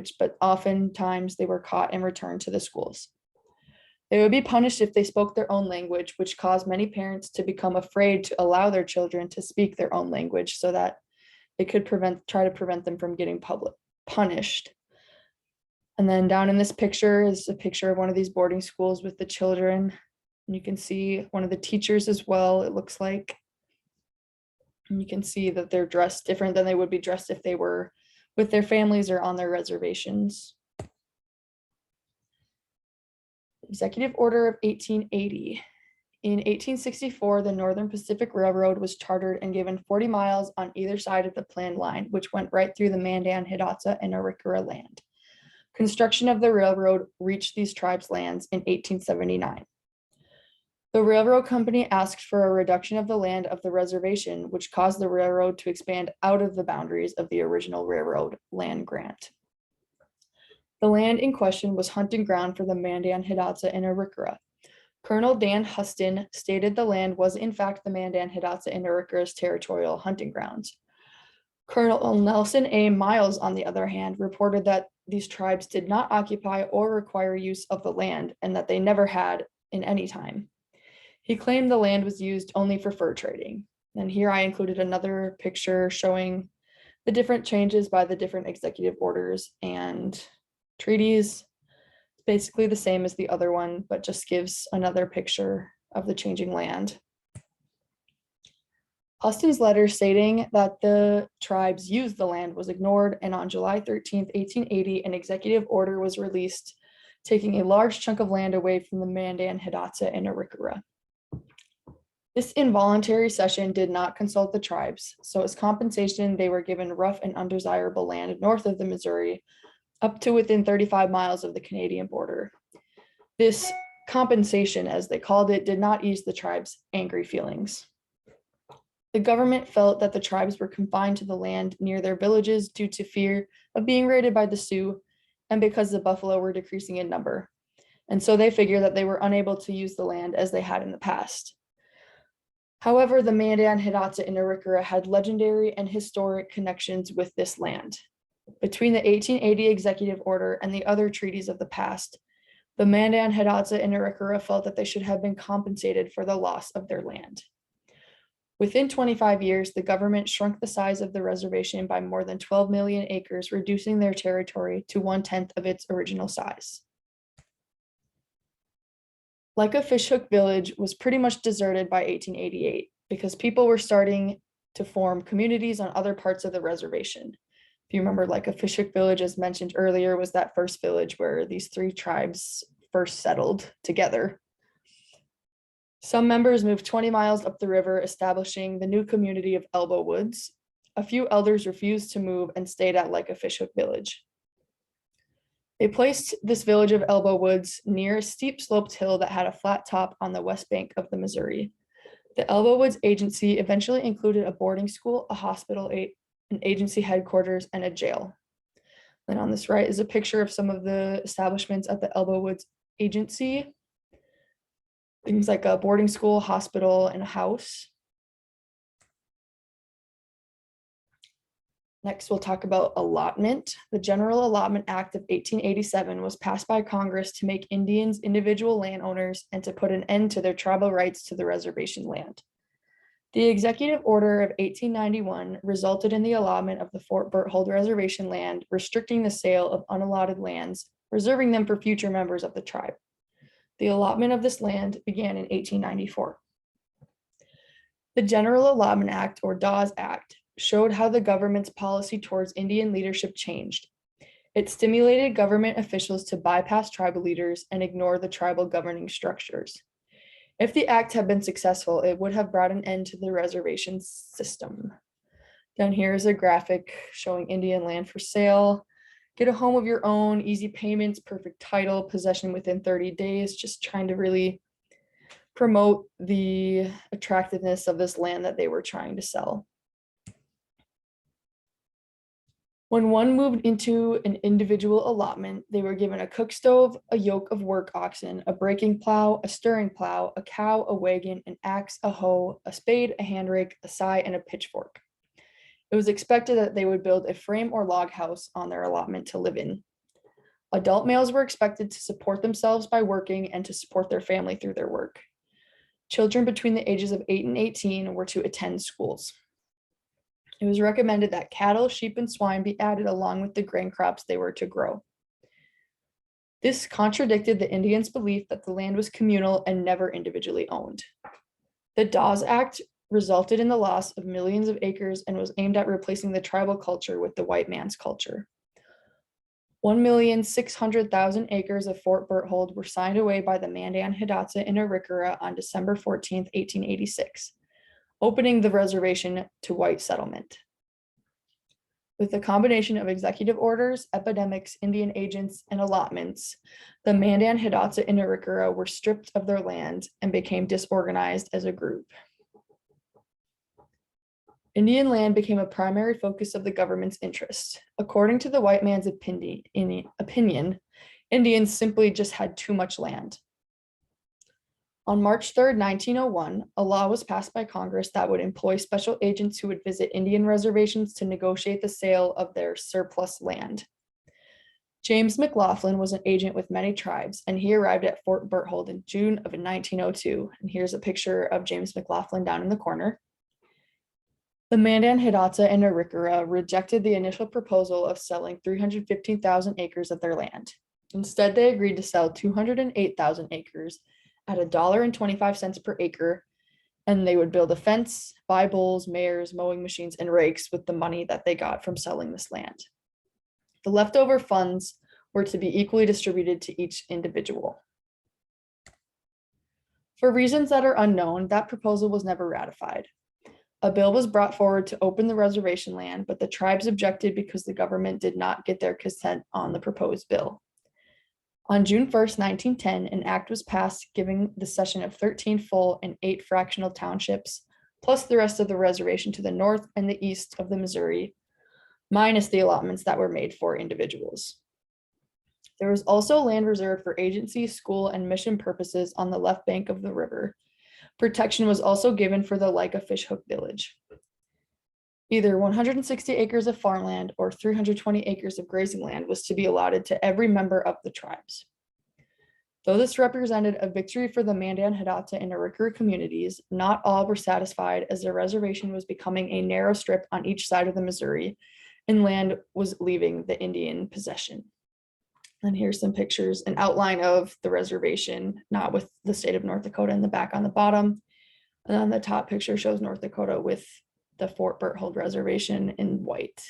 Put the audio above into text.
language, but oftentimes they were caught and returned to the schools. They would be punished if they spoke their own language, which caused many parents to become afraid to allow their children to speak their own language so that it could try to prevent them from getting punished. And then down in this picture is a picture of one of these boarding schools with the children. And you can see one of the teachers as well, it looks like. And you can see that they're dressed different than they would be dressed if they were with their families or on their reservations. Executive Order of 1880. In 1864, the Northern Pacific Railroad was chartered and given 40 miles on either side of the planned line, which went right through the Mandan, Hidatsa, and Arikara land. Construction of the railroad reached these tribes' lands in 1879. The railroad company asked for a reduction of the land of the reservation, which caused the railroad to expand out of the boundaries of the original railroad land grant. The land in question was hunting ground for the Mandan, Hidatsa, and Arikara. Colonel Dan Huston stated the land was in fact the Mandan, Hidatsa, and Arikara's territorial hunting grounds. Colonel Nelson A. Miles, on the other hand, reported that these tribes did not occupy or require use of the land and that they never had in any time. He claimed the land was used only for fur trading. And here I included another picture showing the different changes by the different executive orders and treaties. It's basically the same as the other one, but just gives another picture of the changing land. Huston's letter stating that the tribes used the land was ignored, and on July 13th, 1880, an executive order was released, taking a large chunk of land away from the Mandan, Hidatsa, and Arikara. This involuntary cession did not consult the tribes, so as compensation, they were given rough and undesirable land north of the Missouri, up to within 35 miles of the Canadian border. This compensation, as they called it, did not ease the tribes' angry feelings. The government felt that the tribes were confined to the land near their villages due to fear of being raided by the Sioux and because the buffalo were decreasing in number. And so they figured that they were unable to use the land as they had in the past. However, the Mandan, Hidatsa, and Arikara had legendary and historic connections with this land. Between the 1880 executive order and the other treaties of the past, the Mandan, Hidatsa, and Arikara felt that they should have been compensated for the loss of their land. Within 25 years, the government shrunk the size of the reservation by more than 12 million acres, reducing their territory to 1/10 of its original size. Like a fishhook village was pretty much deserted by 1888 because people were starting to form communities on other parts of the reservation. If you remember, like a fishhook village, as mentioned earlier, was that first village where these three tribes first settled together. Some members moved 20 miles up the river, establishing the new community of Elbow Woods. A few elders refused to move and stayed at like a fishhook village. They placed this village of Elbow Woods near a steep sloped hill that had a flat top on the west bank of the Missouri. The Elbow Woods Agency eventually included a boarding school, a hospital, an agency headquarters, and a jail. Then on this right is a picture of some of the establishments at the Elbow Woods Agency. Things like a boarding school, hospital, and a house. Next, we'll talk about allotment. The General Allotment Act of 1887 was passed by Congress to make Indians individual landowners and to put an end to their tribal rights to the reservation land. The Executive Order of 1891 resulted in the allotment of the Fort Berthold Reservation land, restricting the sale of unallotted lands, reserving them for future members of the tribe. The allotment of this land began in 1894. The General Allotment Act, or Dawes Act, showed how the government's policy towards Indian leadership changed. It stimulated government officials to bypass tribal leaders and ignore the tribal governing structures. If the act had been successful, it would have brought an end to the reservation system. Down here is a graphic showing Indian land for sale. Get a home of your own, easy payments, perfect title, possession within 30 days, just trying to really promote the attractiveness of this land that they were trying to sell. When one moved into an individual allotment, they were given a cook stove, a yoke of work oxen, a breaking plow, a stirring plow, a cow, a wagon, an axe, a hoe, a spade, a hand rake, a scythe, and a pitchfork. It was expected that they would build a frame or log house on their allotment to live in. Adult males were expected to support themselves by working and to support their family through their work. Children between the ages of 8 and 18 were to attend schools. It was recommended that cattle, sheep, and swine be added along with the grain crops they were to grow. This contradicted the Indians' belief that the land was communal and never individually owned. The Dawes Act resulted in the loss of millions of acres and was aimed at replacing the tribal culture with the white man's culture. 1,600,000 acres of Fort Berthold were signed away by the Mandan, Hidatsa, and Arikara on December 14, 1886, opening the reservation to white settlement. With a combination of executive orders, epidemics, Indian agents, and allotments, the Mandan, Hidatsa, and Arikara were stripped of their land and became disorganized as a group. Indian land became a primary focus of the government's interest. According to the white man's opinion, Indians simply just had too much land. On March 3rd, 1901, a law was passed by Congress that would employ special agents who would visit Indian reservations to negotiate the sale of their surplus land. James McLaughlin was an agent with many tribes, and he arrived at Fort Berthold in June of 1902. And here's a picture of James McLaughlin down in the corner. The Mandan, Hidatsa, and Arikara rejected the initial proposal of selling 315,000 acres of their land. Instead, they agreed to sell 208,000 acres at $1.25 per acre, and they would build a fence, buy bulls, mares, mowing machines, and rakes with the money that they got from selling this land. The leftover funds were to be equally distributed to each individual. For reasons that are unknown, that proposal was never ratified. A bill was brought forward to open the reservation land, but the tribes objected because the government did not get their consent on the proposed bill. On June 1st, 1910, an act was passed giving the cession of 13 full and 8 fractional townships, plus the rest of the reservation to the north and the east of the Missouri, minus the allotments that were made for individuals. There was also land reserved for agency, school, and mission purposes on the left bank of the river. Protection was also given for the Leica Fishhook Village. Either 160 acres of farmland or 320 acres of grazing land was to be allotted to every member of the tribes. Though this represented a victory for the Mandan, Hidatsa, and Arikara communities, not all were satisfied as the reservation was becoming a narrow strip on each side of the Missouri, and land was leaving the Indian possession. And here's some pictures, an outline of the reservation, not with the state of North Dakota in the back on the bottom. And then the top picture shows North Dakota with the Fort Berthold reservation in white.